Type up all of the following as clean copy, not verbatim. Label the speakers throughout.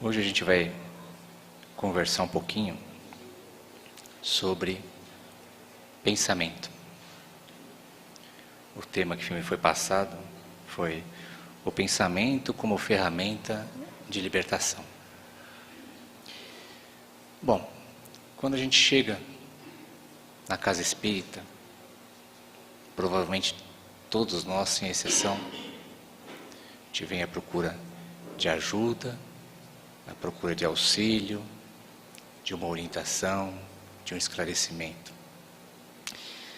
Speaker 1: Hoje a gente vai conversar um pouquinho sobre pensamento. O tema que me foi passado foi o pensamento como ferramenta de libertação. Bom, quando a gente chega na casa espírita, provavelmente todos nós, sem exceção, a gente vem à procura de ajuda, à procura de auxílio, de uma orientação, de um esclarecimento.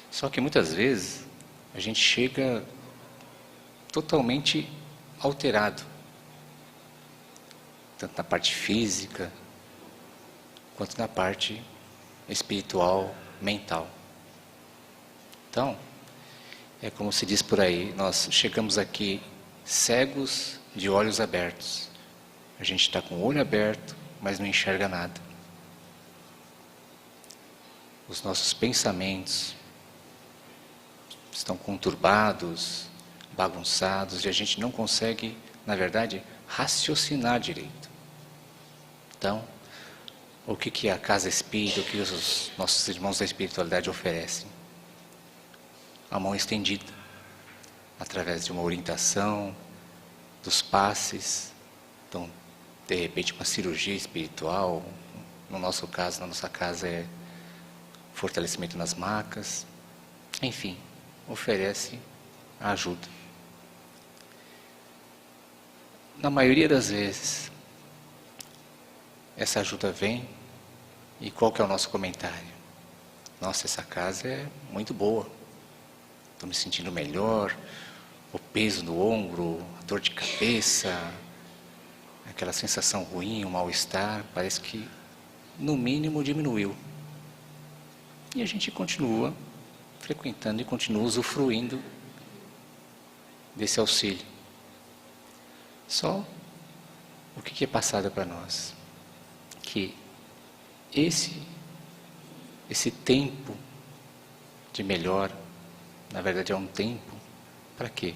Speaker 1: Só que muitas vezes a gente chega totalmente alterado, tanto na parte física, quanto na parte espiritual, mental. Então, é como se diz por aí, nós chegamos aqui cegos de olhos abertos. A gente está com o olho aberto, mas não enxerga nada. Os nossos pensamentos estão conturbados, bagunçados, e a gente não consegue, na verdade, raciocinar direito. Então, o que a casa espírita, o que os nossos irmãos da espiritualidade oferecem? A mão estendida, através de uma orientação, dos passes, então, de repente uma cirurgia espiritual, no nosso caso, na nossa casa é fortalecimento nas macas, enfim, oferece a ajuda. Na maioria das vezes, essa ajuda vem e qual que é o nosso comentário? Nossa, essa casa é muito boa, estou me sentindo melhor, o peso no ombro, a dor de cabeça, aquela sensação ruim, o mal-estar, parece que no mínimo diminuiu. E a gente continua frequentando e continua usufruindo desse auxílio. Só o que é passado para nós? Que esse tempo de melhora, na verdade é um tempo para quê?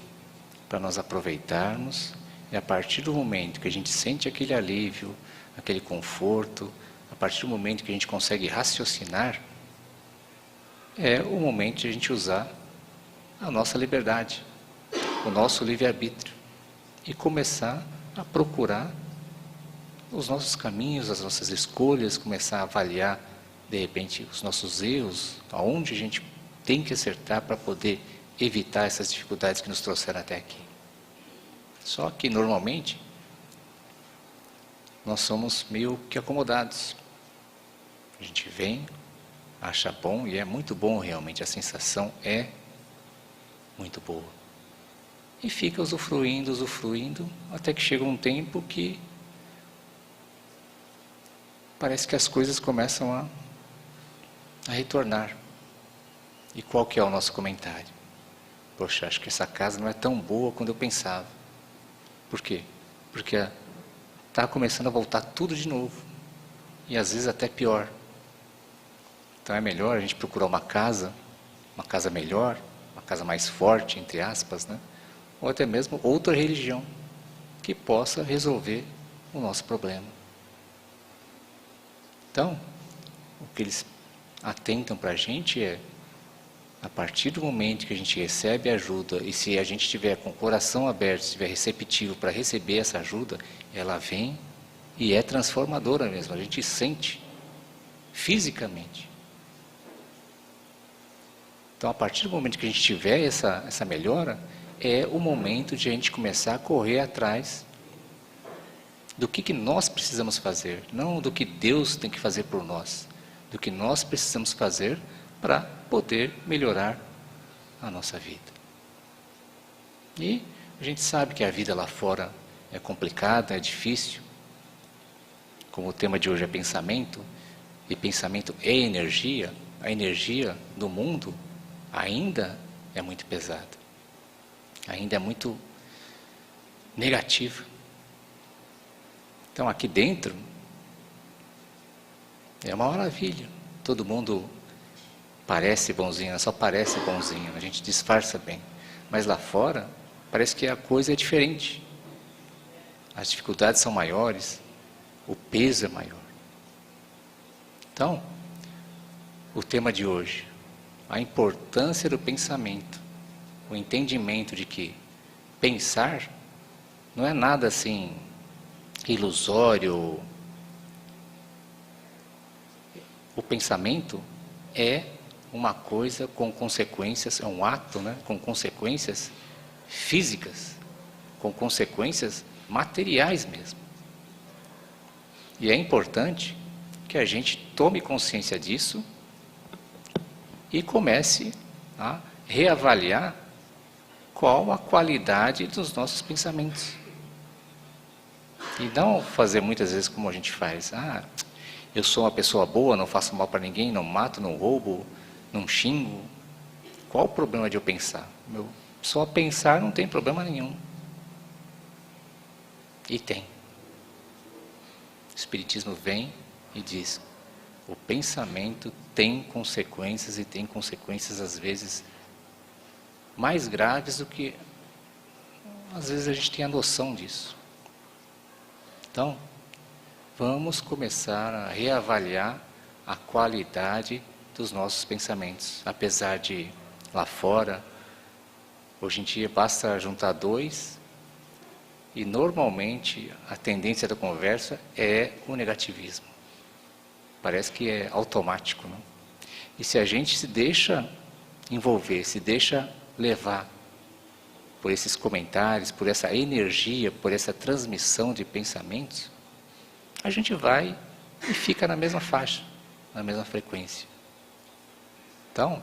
Speaker 1: Para nós aproveitarmos e a partir do momento que a gente sente aquele alívio, aquele conforto, a partir do momento que a gente consegue raciocinar, é o momento de a gente usar a nossa liberdade, o nosso livre-arbítrio e começar a procurar os nossos caminhos, as nossas escolhas, começar a avaliar, de repente, os nossos erros, aonde a gente tem que acertar para poder evitar essas dificuldades que nos trouxeram até aqui. Só que, normalmente, nós somos meio que acomodados. A gente vem, acha bom, e é muito bom realmente, a sensação é muito boa. E fica usufruindo, até que chega um tempo que parece que as coisas começam a retornar. E qual que é o nosso comentário? Poxa, acho que essa casa não é tão boa quanto eu pensava. Por quê? Porque está começando a voltar tudo de novo. E às vezes até pior. Então é melhor a gente procurar uma casa melhor, uma casa mais forte, entre aspas, né? Ou até mesmo outra religião que possa resolver o nosso problema. Então, o que eles atentam para a gente é, a partir do momento que a gente recebe ajuda, e se a gente estiver com o coração aberto, estiver receptivo para receber essa ajuda, ela vem e é transformadora mesmo, a gente sente fisicamente. Então, a partir do momento que a gente tiver essa melhora, é o momento de a gente começar a correr atrás do que nós precisamos fazer, não do que Deus tem que fazer por nós, do que nós precisamos fazer para poder melhorar a nossa vida. E a gente sabe que a vida lá fora é complicada, é difícil. Como o tema de hoje é pensamento, e pensamento é energia, a energia do mundo ainda é muito pesada, ainda é muito negativa. Então aqui dentro é uma maravilha, todo mundo parece bonzinho, só parece bonzinho, a gente disfarça bem, mas lá fora parece que a coisa é diferente, as dificuldades são maiores, o peso é maior. Então, o tema de hoje, a importância do pensamento, o entendimento de que pensar não é nada assim ilusório. O pensamento é uma coisa com consequências, é um ato, né, com consequências físicas, com consequências materiais mesmo. E é importante que a gente tome consciência disso e comece a reavaliar qual a qualidade dos nossos pensamentos. E não fazer muitas vezes como a gente faz. Eu sou uma pessoa boa, não faço mal para ninguém, não mato, não roubo, não xingo. Qual o problema de eu pensar? Só pensar não tem problema nenhum. E tem. O Espiritismo vem e diz: o pensamento tem consequências, e tem consequências às vezes mais graves do que às vezes a gente tem a noção disso. Então, vamos começar a reavaliar a qualidade dos nossos pensamentos. Apesar de lá fora, hoje em dia basta juntar dois e normalmente a tendência da conversa é o negativismo. Parece que é automático, não? E se a gente se deixa envolver, se deixa levar por esses comentários, por essa energia, por essa transmissão de pensamentos, a gente vai e fica na mesma faixa, na mesma frequência. Então,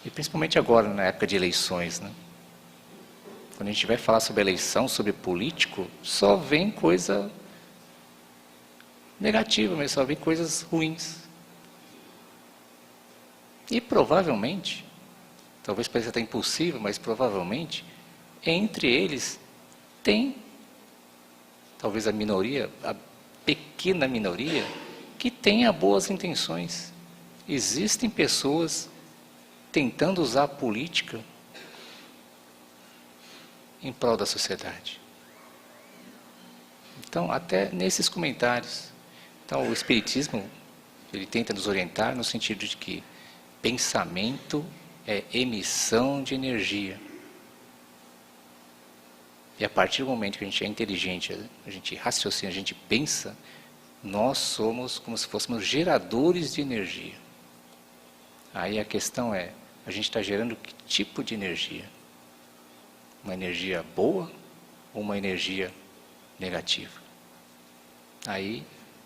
Speaker 1: e principalmente agora, na época de eleições, né? Quando a gente vai falar sobre eleição, sobre político, só vem coisa negativa, mas só vem coisas ruins. E provavelmente, talvez pareça até impossível, mas provavelmente, entre eles tem, talvez a minoria, a pequena minoria, que tenha boas intenções. Existem pessoas tentando usar a política em prol da sociedade. Então, até nesses comentários. Então, o Espiritismo, ele tenta nos orientar no sentido de que pensamento é emissão de energia. E a partir do momento que a gente é inteligente, a gente raciocina, a gente pensa, nós somos como se fôssemos geradores de energia. Aí a questão é, a gente está gerando que tipo de energia? Uma energia boa ou uma energia negativa? Aí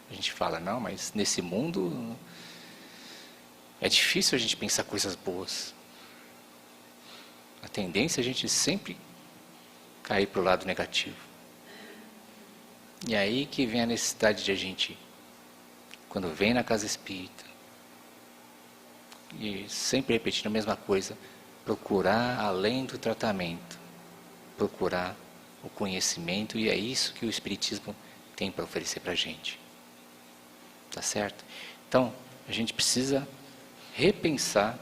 Speaker 1: a gente fala, não, mas nesse mundo é difícil a gente pensar coisas boas. A tendência é a gente sempre cair para o lado negativo. E aí que vem a necessidade de a gente, quando vem na casa espírita, e sempre repetindo a mesma coisa, procurar além do tratamento, procurar o conhecimento, e é isso que o Espiritismo tem para oferecer para a gente. Tá certo? Então, a gente precisa repensar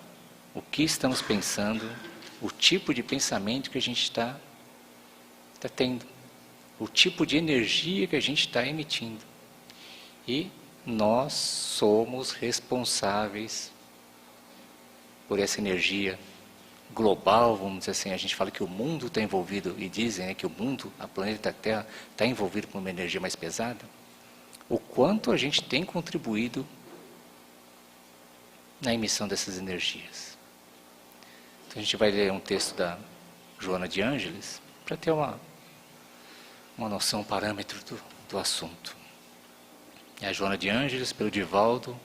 Speaker 1: o que estamos pensando, o tipo de pensamento que a gente está tendo, o tipo de energia que a gente está emitindo. E nós somos responsáveis por essa energia global, vamos dizer assim. A gente fala que o mundo está envolvido, e dizem, né, que o mundo, a planeta Terra, está envolvido por uma energia mais pesada. O quanto a gente tem contribuído na emissão dessas energias. Então a gente vai ler um texto da Joana de Ângeles para ter uma noção, um parâmetro do assunto. É a Joana de Ângeles, pelo Divaldo,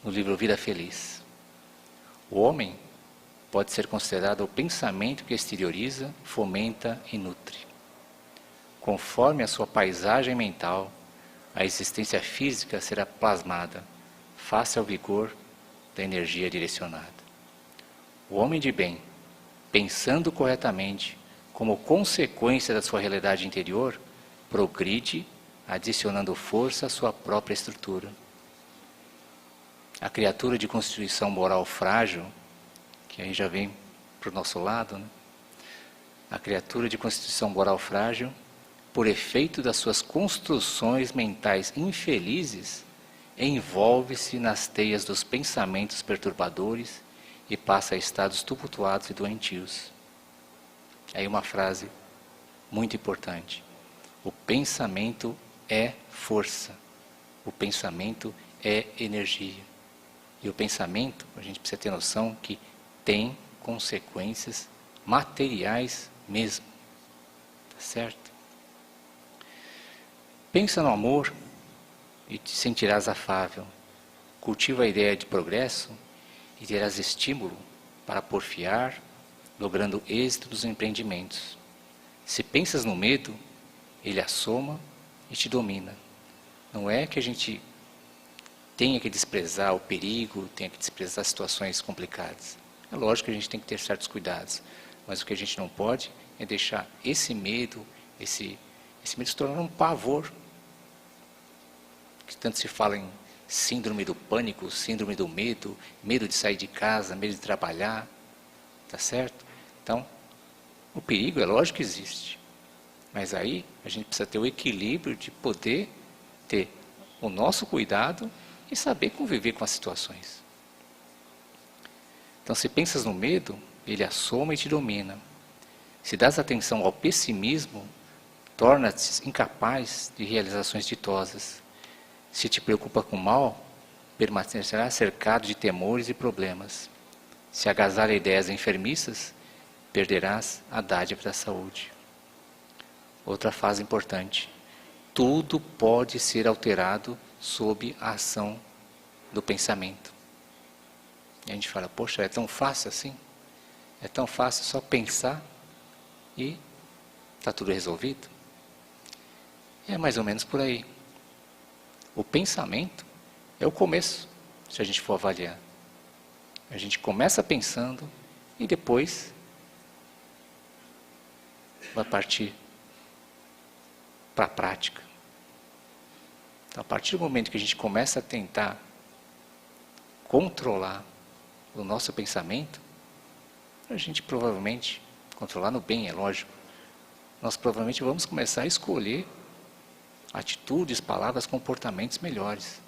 Speaker 1: no livro Vida Feliz. O homem pode ser considerado o pensamento que exterioriza, fomenta e nutre. Conforme a sua paisagem mental, a existência física será plasmada, face ao vigor da energia direcionada. O homem de bem, pensando corretamente, como consequência da sua realidade interior, progride, adicionando força à sua própria estrutura. A criatura de constituição moral frágil, que aí já vem para o nosso lado, né? A criatura de constituição moral frágil por efeito das suas construções mentais infelizes, envolve-se nas teias dos pensamentos perturbadores e passa a estados tumultuados e doentios. Aí uma frase muito importante. O pensamento é força. O pensamento é energia. E o pensamento, a gente precisa ter noção que tem consequências materiais mesmo. Tá certo? Pensa no amor e te sentirás afável. Cultiva a ideia de progresso e terás estímulo para porfiar, logrando êxito nos empreendimentos. Se pensas no medo, ele assoma e te domina. Não é que a gente tenha que desprezar o perigo, tenha que desprezar situações complicadas. É lógico que a gente tem que ter certos cuidados, mas o que a gente não pode é deixar esse medo se tornar um pavor. Que tanto se fala em síndrome do pânico, síndrome do medo, medo de sair de casa, medo de trabalhar, tá certo? Então, o perigo é lógico que existe, mas aí a gente precisa ter o equilíbrio de poder ter o nosso cuidado e saber conviver com as situações. Então, se pensas no medo, ele assoma e te domina. Se dás atenção ao pessimismo, torna-te incapaz de realizações ditosas. Se te preocupa com o mal, permanecerá cercado de temores e problemas. Se agasalha ideias enfermiças, perderás a dádiva da saúde. Outra fase importante. Tudo pode ser alterado sob a ação do pensamento. E a gente fala, poxa, é tão fácil assim? É tão fácil só pensar e está tudo resolvido? É mais ou menos por aí. O pensamento é o começo, se a gente for avaliar. A gente começa pensando e depois vai partir para a prática. Então, a partir do momento que a gente começa a tentar controlar o nosso pensamento, a gente provavelmente, controlar no bem, é lógico, nós provavelmente vamos começar a escolher atitudes, palavras, comportamentos melhores.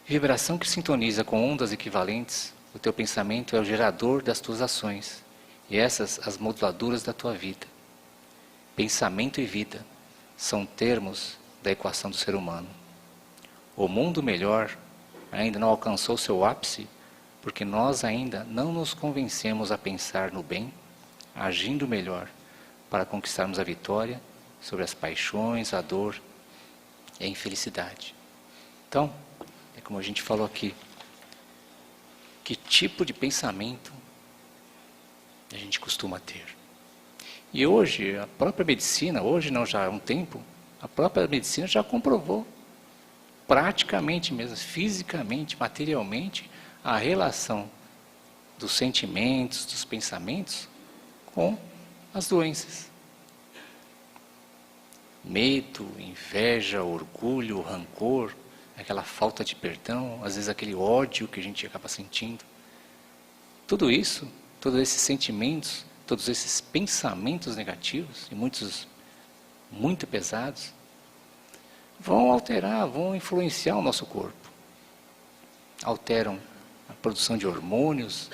Speaker 1: Vibração que sintoniza com ondas equivalentes, o teu pensamento é o gerador das tuas ações, e essas as moduladoras da tua vida. Pensamento e vida são termos da equação do ser humano. O mundo melhor ainda não alcançou seu ápice, porque nós ainda não nos convencemos a pensar no bem, agindo melhor, para conquistarmos a vitória sobre as paixões, a dor e a infelicidade. Então, é como a gente falou aqui, que tipo de pensamento a gente costuma ter? E hoje, a própria medicina, hoje não, já há um tempo, a própria medicina já comprovou, praticamente mesmo, fisicamente, materialmente, a relação dos sentimentos, dos pensamentos com as doenças. Medo, inveja, orgulho, rancor, aquela falta de perdão, às vezes aquele ódio que a gente acaba sentindo. Tudo isso, todos esses sentimentos, todos esses pensamentos negativos, e muitos muito pesados, vão alterar, vão influenciar o nosso corpo. Alteram a produção de hormônios,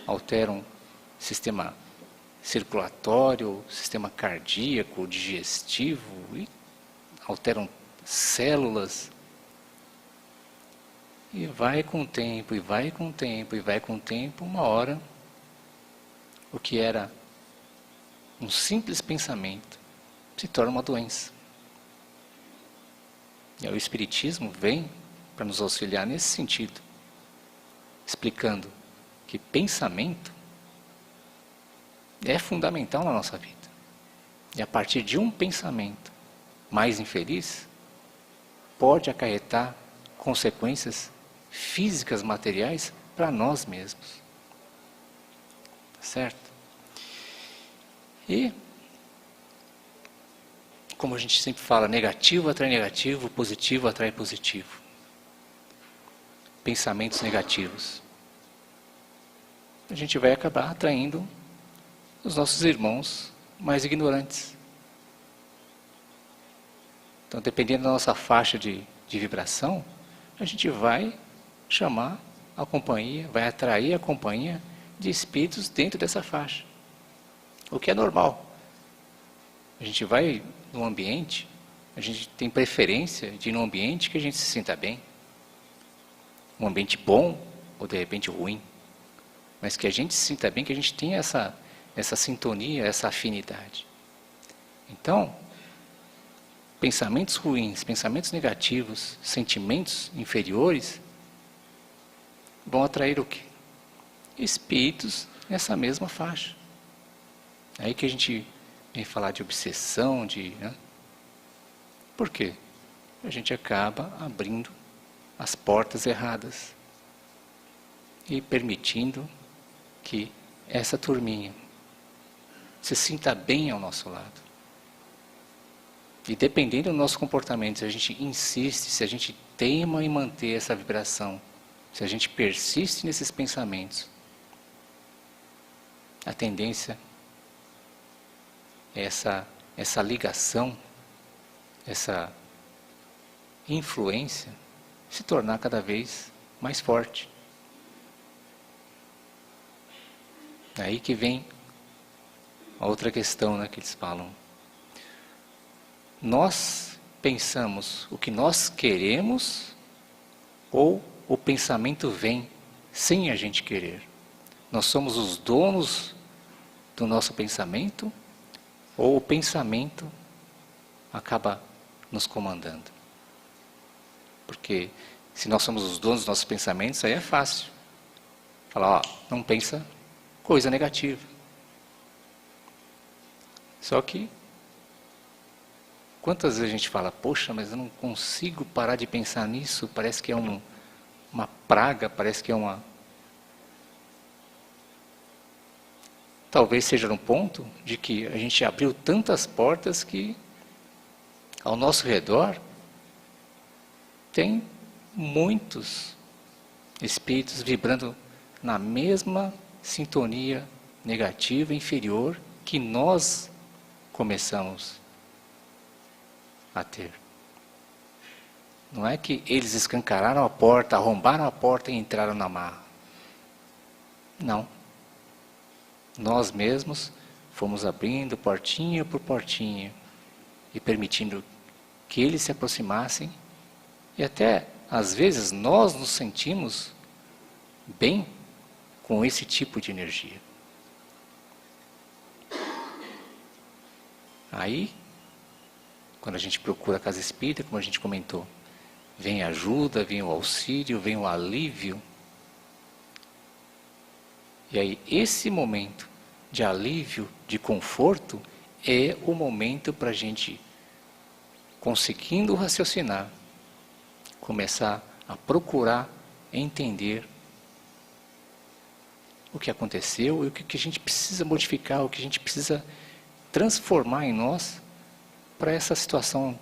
Speaker 1: alteram o sistema circulatório, sistema cardíaco, digestivo, e alteram células. E vai com o tempo, e vai com o tempo, e vai com o tempo, uma hora, o que era um simples pensamento se torna uma doença. E o Espiritismo vem para nos auxiliar nesse sentido, explicando que pensamento é fundamental na nossa vida. E a partir de um pensamento mais infeliz, pode acarretar consequências físicas, materiais, para nós mesmos. Tá certo? E, como a gente sempre fala, negativo atrai negativo, positivo atrai positivo. Pensamentos negativos. A gente vai acabar atraindo os nossos irmãos mais ignorantes, Então, dependendo da nossa faixa de vibração, a gente vai chamar a companhia, vai atrair a companhia de espíritos dentro dessa faixa. O que é normal. A gente vai num ambiente, a gente tem preferência de ir num ambiente que a gente se sinta bem. Um ambiente bom ou de repente ruim. Mas que a gente se sinta bem, que a gente tenha essa sintonia, essa afinidade. Então, pensamentos ruins, pensamentos negativos, sentimentos inferiores, vão atrair o quê? Espíritos nessa mesma faixa. É aí que a gente vem falar de obsessão, né? Por quê? A gente acaba abrindo as portas erradas e permitindo que essa turminha se sinta bem ao nosso lado. E dependendo do nosso comportamento, se a gente insiste, se a gente teima em manter essa vibração, se a gente persiste nesses pensamentos, a tendência é essa ligação, essa influência se tornar cada vez mais forte. Aí que vem a outra questão, né, que eles falam. Nós pensamos o que nós queremos ou o pensamento vem sem a gente querer? Nós somos os donos do nosso pensamento ou o pensamento acaba nos comandando? Porque se nós somos os donos dos nossos pensamentos, aí é fácil. Falar, ó, não pensa coisa negativa. Só que, quantas vezes a gente fala, poxa, mas eu não consigo parar de pensar nisso, parece que é uma praga, parece que é uma... Talvez seja no ponto de que a gente abriu tantas portas que ao nosso redor tem muitos espíritos vibrando na mesma sintonia negativa, inferior, que nós começamos a ter. Não é que eles escancararam a porta, arrombaram a porta e entraram na marra. Não. Nós mesmos fomos abrindo portinha por portinha e permitindo que eles se aproximassem e até, às vezes, nós nos sentimos bem com esse tipo de energia. Aí, quando a gente procura a casa espírita, como a gente comentou, vem a ajuda, vem o auxílio, vem o alívio. E aí, esse momento de alívio, de conforto, é o momento para a gente, conseguindo raciocinar, começar a procurar entender o que aconteceu e o que a gente precisa modificar, o que a gente precisa transformar em nós para essa situação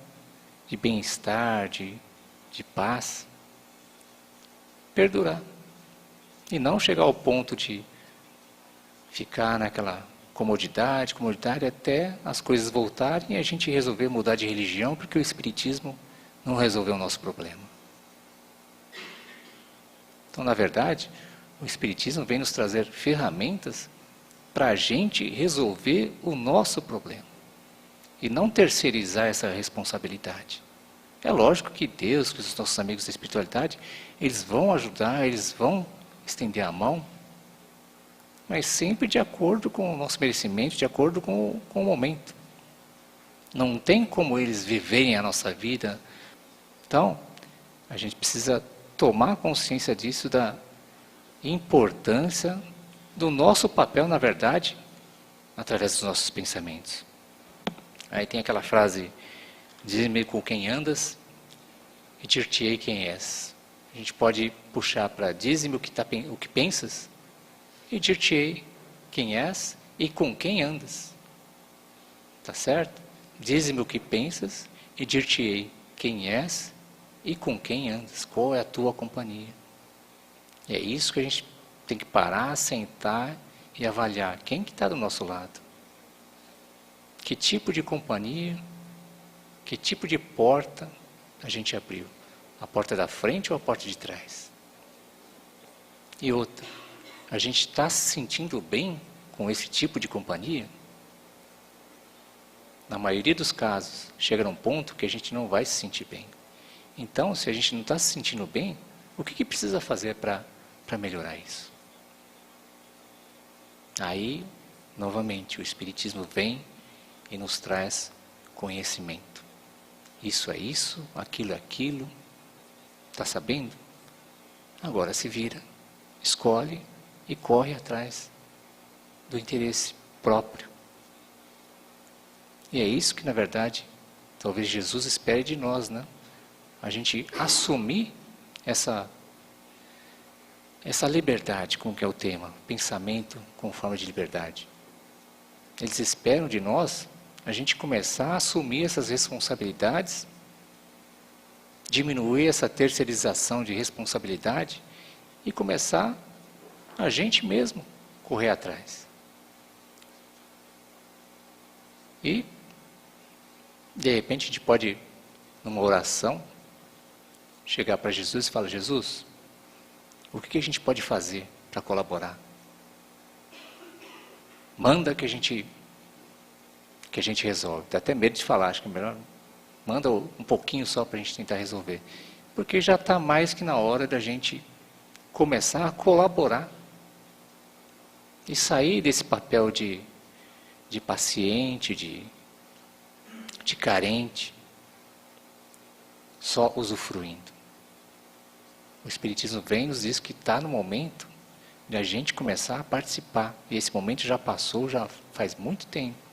Speaker 1: de bem-estar, de paz, perdurar. E não chegar ao ponto de ficar naquela comodidade até as coisas voltarem e a gente resolver mudar de religião porque o Espiritismo não resolveu o nosso problema. Então, na verdade, o Espiritismo vem nos trazer ferramentas para a gente resolver o nosso problema e não terceirizar essa responsabilidade. É lógico que Deus, que os nossos amigos da espiritualidade, eles vão ajudar, eles vão estender a mão, mas sempre de acordo com o nosso merecimento, de acordo com o momento. Não tem como eles viverem a nossa vida. Então, a gente precisa tomar consciência disso, da importância do nosso papel, na verdade, através dos nossos pensamentos. Aí tem aquela frase, diz-me com quem andas e dir-te-ei quem és. A gente pode puxar para diz-me o que pensas e dir-te-ei quem és e com quem andas. Tá certo? Diz-me o que pensas e dir-te-ei quem és e com quem andas. Qual é a tua companhia? E é isso que a gente tem que parar, sentar e avaliar. Quem que está do nosso lado? Que tipo de companhia Que tipo de porta a gente abriu? A porta da frente ou a porta de trás? E outra, a gente está se sentindo bem com esse tipo de companhia? Na maioria dos casos, chega num ponto que a gente não vai se sentir bem. Então, se a gente não está se sentindo bem, o que precisa fazer para melhorar isso? Aí, novamente, o Espiritismo vem e nos traz conhecimento. Isso é isso, aquilo é aquilo. Está sabendo? Agora se vira, escolhe e corre atrás do interesse próprio. E é isso que, na verdade, talvez Jesus espere de nós, né? A gente assumir essa liberdade, como que é o tema, pensamento com forma de liberdade. Eles esperam de nós a gente começar a assumir essas responsabilidades, diminuir essa terceirização de responsabilidade e começar a gente mesmo correr atrás. E, de repente, a gente pode, numa oração, chegar para Jesus e falar: Jesus, o que a gente pode fazer para colaborar? Manda que a gente resolve. Dá até medo de falar, acho que é melhor. Manda um pouquinho só para a gente tentar resolver. Porque já está mais que na hora da gente começar a colaborar. E sair desse papel de paciente, de carente, só usufruindo. O Espiritismo vem e nos diz que está no momento de a gente começar a participar. E esse momento já passou, já faz muito tempo.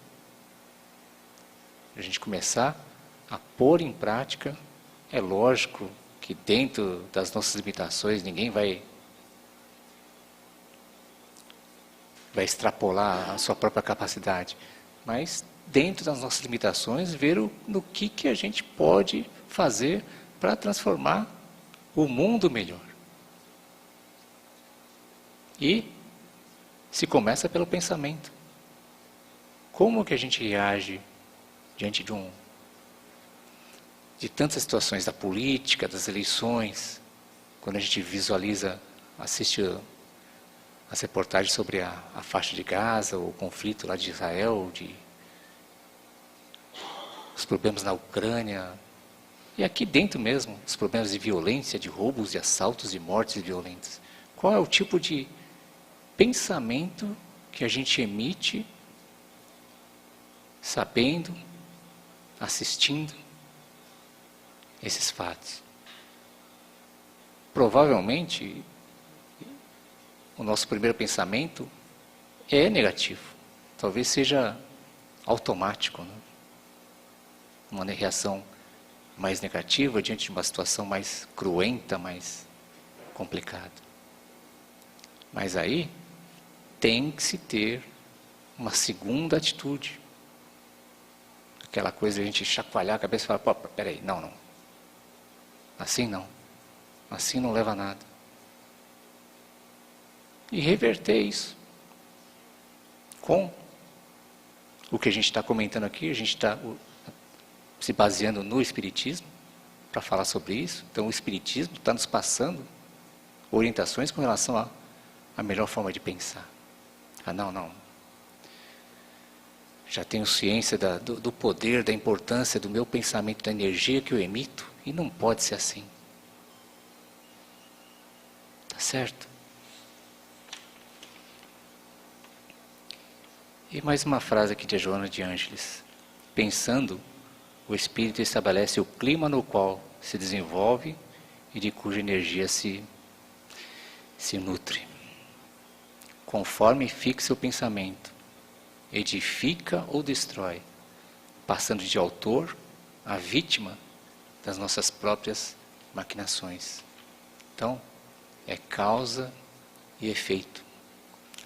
Speaker 1: A gente começar a pôr em prática. É lógico que dentro das nossas limitações ninguém vai extrapolar a sua própria capacidade. Mas dentro das nossas limitações, ver no que a gente pode fazer para transformar o mundo melhor. E se começa pelo pensamento. Como que a gente reage diante de tantas situações da política, das eleições, quando a gente visualiza, assiste as reportagens sobre a faixa de Gaza, o conflito lá de Israel, os problemas na Ucrânia, e aqui dentro mesmo, os problemas de violência, de roubos, de assaltos, de mortes violentas. Qual é o tipo de pensamento que a gente emite, sabendo, assistindo esses fatos? Provavelmente, o nosso primeiro pensamento é negativo. Talvez seja automático, né? Uma reação mais negativa diante de uma situação mais cruenta, mais complicada. Mas aí tem que se ter uma segunda atitude. Aquela coisa de a gente chacoalhar a cabeça e falar: pô, peraí, não. Assim não. Assim não leva a nada. E reverter isso. Com o que a gente está comentando aqui, a gente está se baseando no Espiritismo para falar sobre isso. Então o Espiritismo está nos passando orientações com relação à melhor forma de pensar. Não. Já tenho ciência do poder, da importância do meu pensamento, da energia que eu emito, e não pode ser assim. Tá certo? E mais uma frase aqui de Joana de Ângeles. Pensando, o espírito estabelece o clima no qual se desenvolve e de cuja energia se nutre. Conforme fixa o pensamento, edifica ou destrói, passando de autor a vítima das nossas próprias maquinações. Então, é causa e efeito.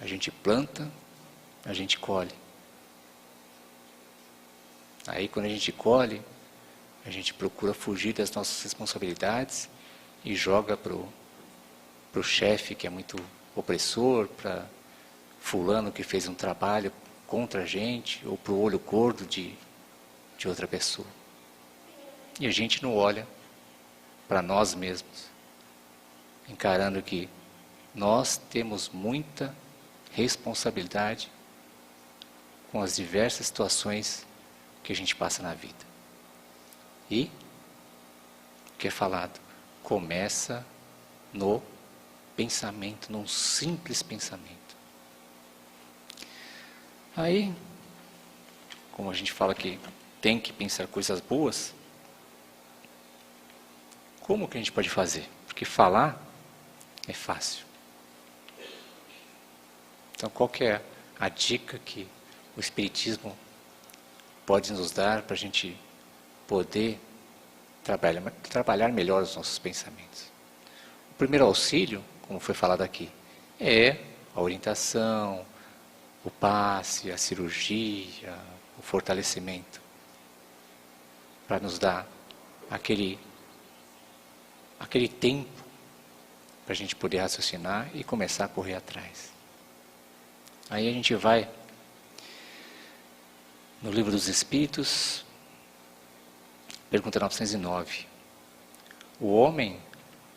Speaker 1: A gente planta, a gente colhe. Aí, quando a gente colhe, a gente procura fugir das nossas responsabilidades e joga para o chefe, que é muito opressor, para fulano que fez um trabalho contra a gente, ou para o olho gordo de outra pessoa. E a gente não olha para nós mesmos, encarando que nós temos muita responsabilidade com as diversas situações que a gente passa na vida. E, o que é falado, começa no pensamento, num simples pensamento. Aí, como a gente fala que tem que pensar coisas boas, como que a gente pode fazer? Porque falar é fácil. Então, qual que é a dica que o Espiritismo pode nos dar para a gente poder trabalhar melhor os nossos pensamentos? O primeiro auxílio, como foi falado aqui, é a orientação, o passe, a cirurgia, o fortalecimento, para nos dar aquele tempo para a gente poder raciocinar e começar a correr atrás. Aí a gente vai no Livro dos Espíritos, pergunta 909. O homem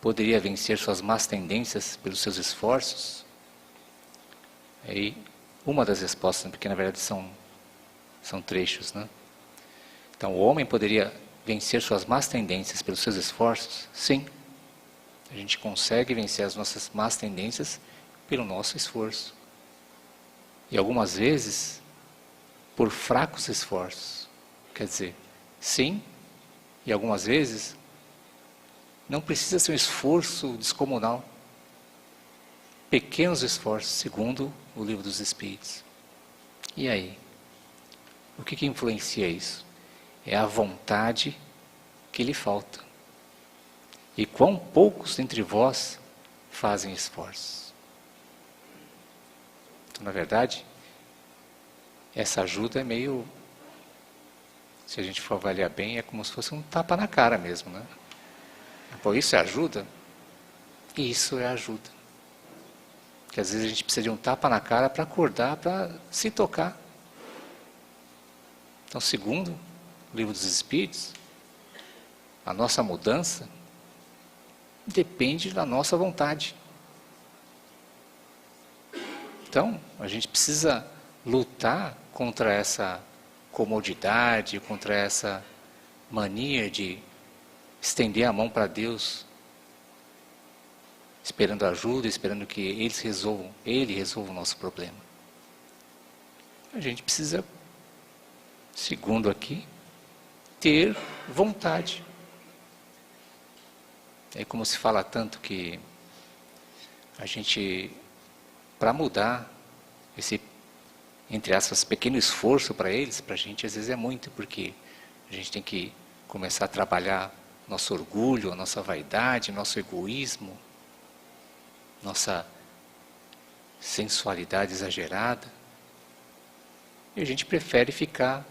Speaker 1: poderia vencer suas más tendências pelos seus esforços? Aí, uma das respostas, porque na verdade são trechos, né? Então, o homem poderia vencer suas más tendências pelos seus esforços? Sim. A gente consegue vencer as nossas más tendências pelo nosso esforço. E algumas vezes, por fracos esforços. Quer dizer, sim, e algumas vezes, não precisa ser um esforço descomunal. Pequenos esforços, segundo o Livro dos Espíritos. E aí? O que influencia isso? É a vontade que lhe falta. E quão poucos dentre vós fazem esforços. Então, na verdade, essa ajuda é meio, se a gente for avaliar bem, é como se fosse um tapa na cara mesmo, né? Pô, isso é ajuda? Isso é ajuda. Porque às vezes a gente precisa de um tapa na cara para acordar, para se tocar. Então, segundo o Livro dos Espíritos, a nossa mudança depende da nossa vontade. Então, a gente precisa lutar contra essa comodidade, contra essa mania de estender a mão para Deus, esperando ajuda, esperando que Ele resolva o nosso problema. A gente precisa, segundo aqui, ter vontade. É como se fala tanto que a gente, para mudar esse, entre aspas, pequeno esforço para eles, para a gente às vezes é muito, porque a gente tem que começar a trabalhar nosso orgulho, a nossa vaidade, nosso egoísmo, nossa sensualidade exagerada. E a gente prefere ficar,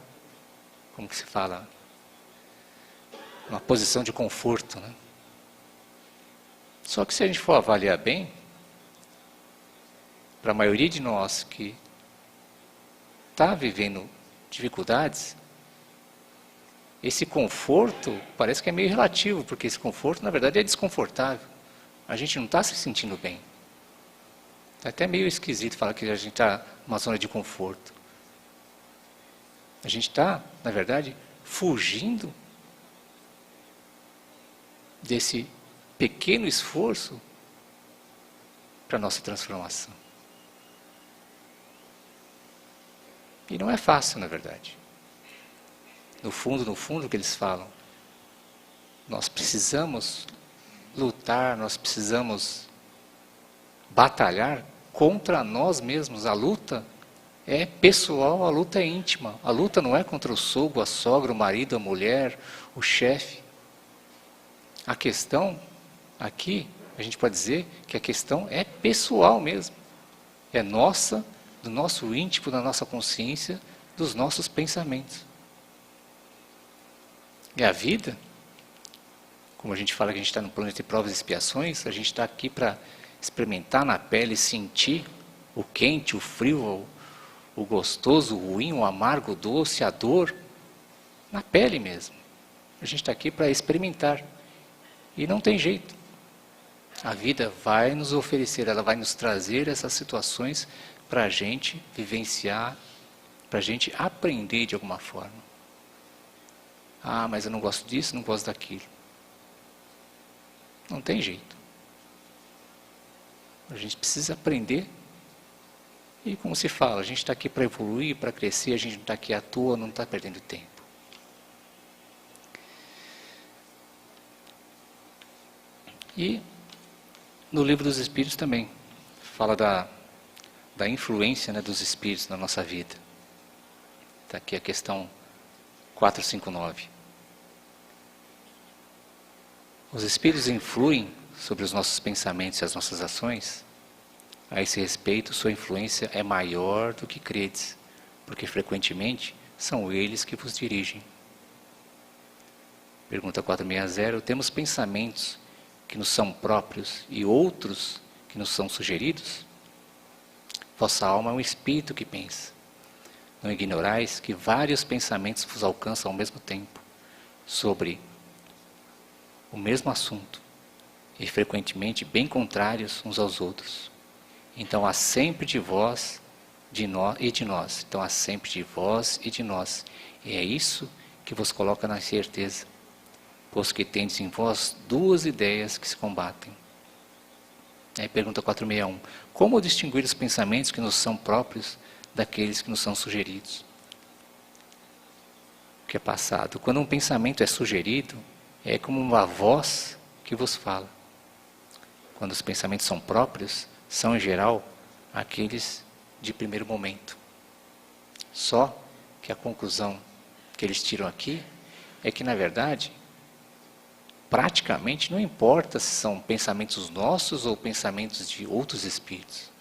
Speaker 1: como que se fala, numa posição de conforto, né? Só que se a gente for avaliar bem, para a maioria de nós que está vivendo dificuldades, esse conforto parece que é meio relativo, porque esse conforto, na verdade, é desconfortável. A gente não está se sentindo bem. É até meio esquisito falar que a gente está numa zona de conforto. A gente está, na verdade, fugindo desse pequeno esforço para a nossa transformação. E não é fácil, na verdade. No fundo, o que eles falam, nós precisamos lutar, nós precisamos batalhar contra nós mesmos. A luta é pessoal, a luta é íntima. A luta não é contra o sogro, a sogra, o marido, a mulher, o chefe. A questão aqui, a gente pode dizer que a questão é pessoal mesmo. É nossa, do nosso íntimo, da nossa consciência, dos nossos pensamentos. E a vida, como a gente fala que a gente está no planeta de provas e expiações, a gente está aqui para experimentar na pele, sentir o quente, o frio, o gostoso, o ruim, o amargo, o doce, a dor, na pele mesmo. A gente está aqui para experimentar. E não tem jeito. A vida vai nos oferecer, ela vai nos trazer essas situações para a gente vivenciar, para a gente aprender de alguma forma. Ah, mas eu não gosto disso, não gosto daquilo. Não tem jeito. A gente precisa aprender. E como se fala, a gente está aqui para evoluir, para crescer, a gente não está aqui à toa, não está perdendo tempo. E no Livro dos Espíritos também, fala da influência, né, dos espíritos na nossa vida. Está aqui a questão 459. Os espíritos influem sobre os nossos pensamentos e as nossas ações? A esse respeito, sua influência é maior do que credes, porque frequentemente são eles que vos dirigem. Pergunta 460. Temos pensamentos que nos são próprios e outros que nos são sugeridos? Vossa alma é um espírito que pensa. Não ignorais que vários pensamentos vos alcançam ao mesmo tempo, sobre o mesmo assunto, e frequentemente bem contrários uns aos outros. Então há sempre de vós de nós e de nós. Então há sempre de vós e de nós. E é isso que vos coloca na certeza, pois que tendes em vós duas ideias que se combatem. Aí pergunta 461. Como distinguir os pensamentos que nos são próprios daqueles que nos são sugeridos? O que é passado? Quando um pensamento é sugerido, é como uma voz que vos fala. Quando os pensamentos são próprios, são em geral aqueles de primeiro momento. Só que a conclusão que eles tiram aqui é que, na verdade, praticamente não importa se são pensamentos nossos ou pensamentos de outros espíritos.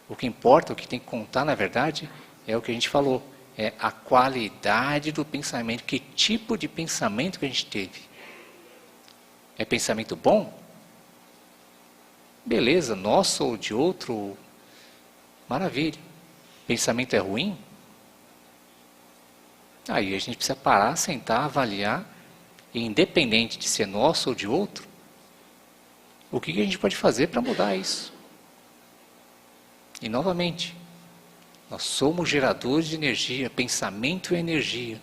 Speaker 1: O que importa, o que tem que contar, na verdade, é o que a gente falou. É a qualidade do pensamento, que tipo de pensamento que a gente teve. É pensamento bom? Beleza, nosso ou de outro, maravilha. Pensamento é ruim? Aí a gente precisa parar, sentar, avaliar, e independente de ser nosso ou de outro, o que a gente pode fazer para mudar isso? E novamente, nós somos geradores de energia, pensamento é energia.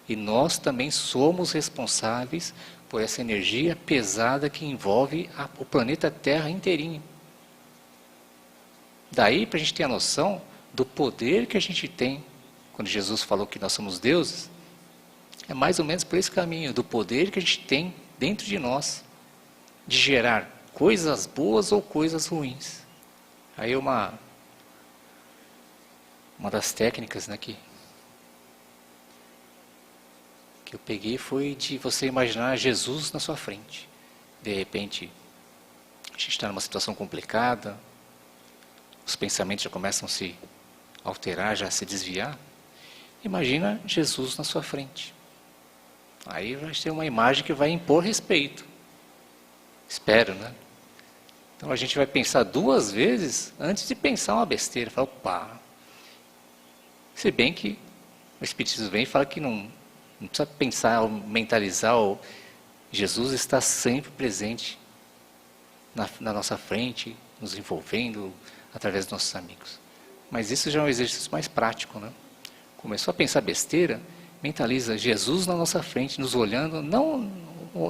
Speaker 1: E nós também somos responsáveis por essa energia pesada que envolve o planeta Terra inteirinho. Daí para a gente ter a noção do poder que a gente tem, quando Jesus falou que nós somos deuses, é mais ou menos por esse caminho, do poder que a gente tem dentro de nós, de gerar coisas boas ou coisas ruins. Aí uma das técnicas, né, que eu peguei foi de você imaginar Jesus na sua frente. De repente, a gente está numa situação complicada, os pensamentos já começam a se alterar, já a se desviar. Imagina Jesus na sua frente. Aí vai ter uma imagem que vai impor respeito. Espero, né? Então a gente vai pensar duas vezes antes de pensar uma besteira. Fala, opa. Se bem que o Espiritismo vem e fala que não precisa pensar ou mentalizar. Jesus está sempre presente na nossa frente, nos envolvendo através dos nossos amigos. Mas isso já é um exercício mais prático, né? Começou a pensar besteira, mentaliza Jesus na nossa frente, nos olhando,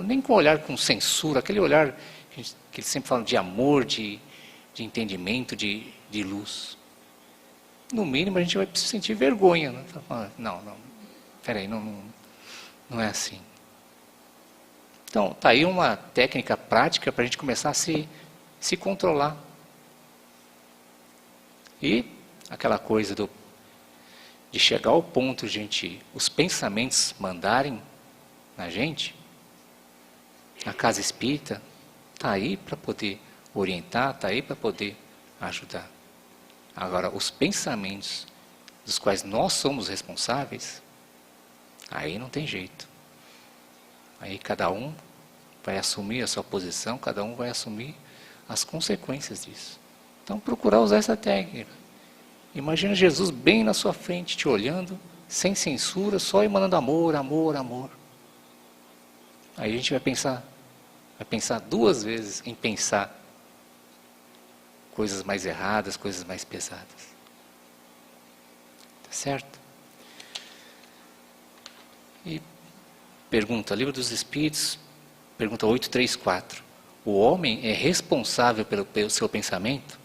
Speaker 1: nem com olhar com censura, aquele olhar que eles sempre falam de amor, de entendimento, de luz. No mínimo a gente vai sentir vergonha, né? Não, peraí, não é assim. Então, está aí uma técnica prática para a gente começar a se controlar. E aquela coisa de chegar ao ponto de os pensamentos mandarem na gente, a casa espírita está aí para poder orientar, está aí para poder ajudar. Agora, os pensamentos dos quais nós somos responsáveis, aí não tem jeito. Aí cada um vai assumir a sua posição, cada um vai assumir as consequências disso. Então, procurar usar essa técnica. Imagina Jesus bem na sua frente, te olhando, sem censura, só emanando amor, amor, amor. aí a gente vai pensar duas vezes em pensar coisas mais erradas, coisas mais pesadas. Tá certo? E pergunta, Livro dos Espíritos, pergunta 834. O homem é responsável pelo seu pensamento?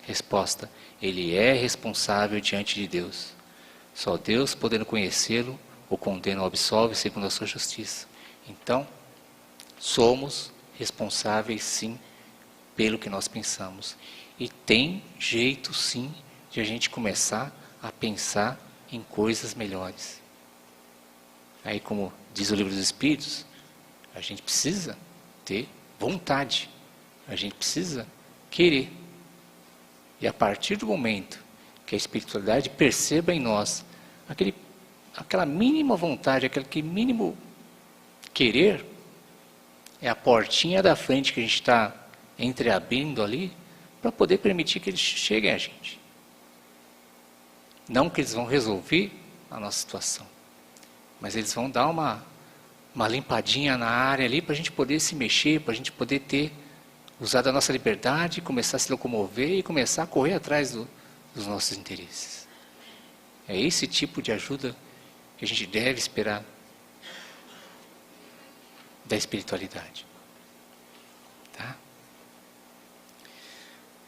Speaker 1: Resposta, ele é responsável diante de Deus. Só Deus, podendo conhecê-lo, o condena ou absolve segundo a sua justiça. Então, somos responsáveis sim pelo que nós pensamos. E tem jeito sim de a gente começar a pensar em coisas melhores. Aí, como diz o Livro dos Espíritos, a gente precisa ter vontade, a gente precisa querer. E a partir do momento que a espiritualidade perceba em nós aquela mínima vontade, aquele mínimo querer, é a portinha da frente que a gente está entreabrindo ali para poder permitir que eles cheguem a gente. Não que eles vão resolver a nossa situação, mas eles vão dar uma limpadinha na área ali para a gente poder se mexer, para a gente poder usar da nossa liberdade, começar a se locomover e começar a correr atrás dos nossos interesses. É esse tipo de ajuda que a gente deve esperar da espiritualidade. Tá?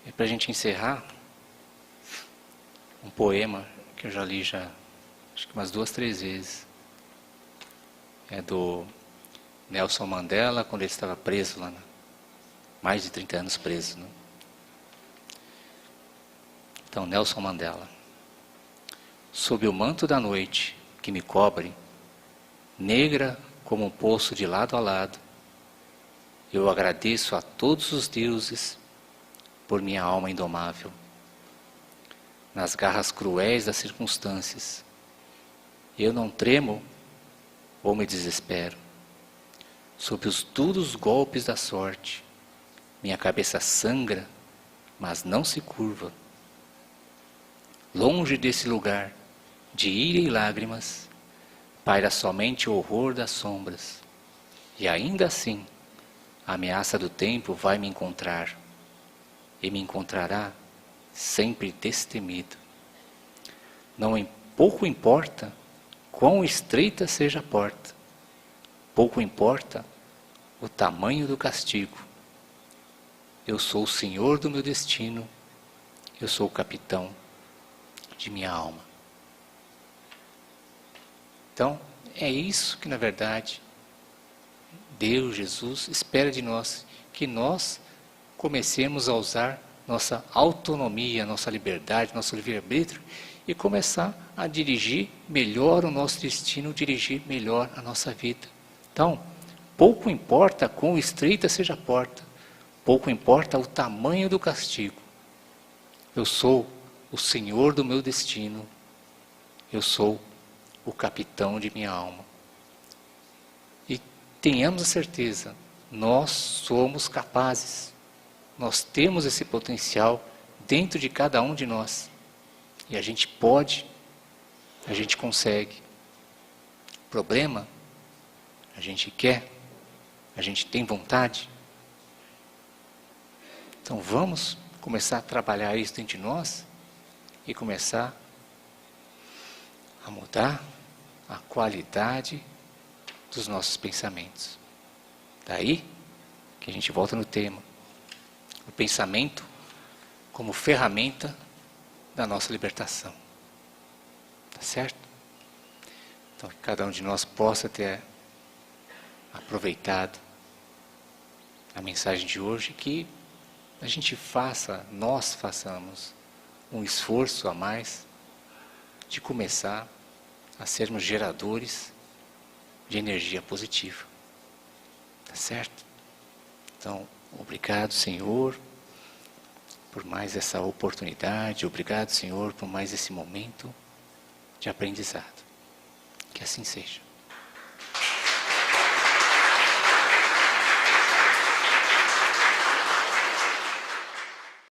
Speaker 1: E para a gente encerrar, um poema que eu já li acho que umas 2, 3 vezes. É do Nelson Mandela, quando ele estava preso lá, mais de 30 anos preso. Né? Então, Nelson Mandela. Sob o manto da noite que me cobre, negra como um poço de lado a lado, eu agradeço a todos os deuses por minha alma indomável. Nas garras cruéis das circunstâncias, eu não tremo ou me desespero. Sob os duros golpes da sorte, minha cabeça sangra, mas não se curva. Longe desse lugar de ira e lágrimas, paira somente o horror das sombras. E ainda assim, a ameaça do tempo vai me encontrar, e me encontrará sempre destemido. Pouco importa quão estreita seja a porta, pouco importa o tamanho do castigo. Eu sou o senhor do meu destino, eu sou o capitão de minha alma. Então, é isso que na verdade Deus, Jesus, espera de nós, que nós comecemos a usar nossa autonomia, nossa liberdade, nosso livre-arbítrio e começar a dirigir melhor o nosso destino, dirigir melhor a nossa vida. Então, pouco importa quão estreita seja a porta, pouco importa o tamanho do castigo. Eu sou o senhor do meu destino, eu sou o capitão de minha alma. E tenhamos a certeza, nós somos capazes, nós temos esse potencial dentro de cada um de nós. E a gente pode, a gente consegue. O problema, a gente quer, a gente tem vontade. Então vamos começar a trabalhar isso dentro de nós e começar a mudar a qualidade dos nossos pensamentos. Daí que a gente volta no tema. O pensamento como ferramenta da nossa libertação. Tá certo? Então que cada um de nós possa ter aproveitado a mensagem de hoje, que a gente nós façamos um esforço a mais de começar a sermos geradores de energia positiva. Tá certo? Então, obrigado, Senhor, por mais essa oportunidade. Obrigado, Senhor, por mais esse momento de aprendizado. Que assim seja.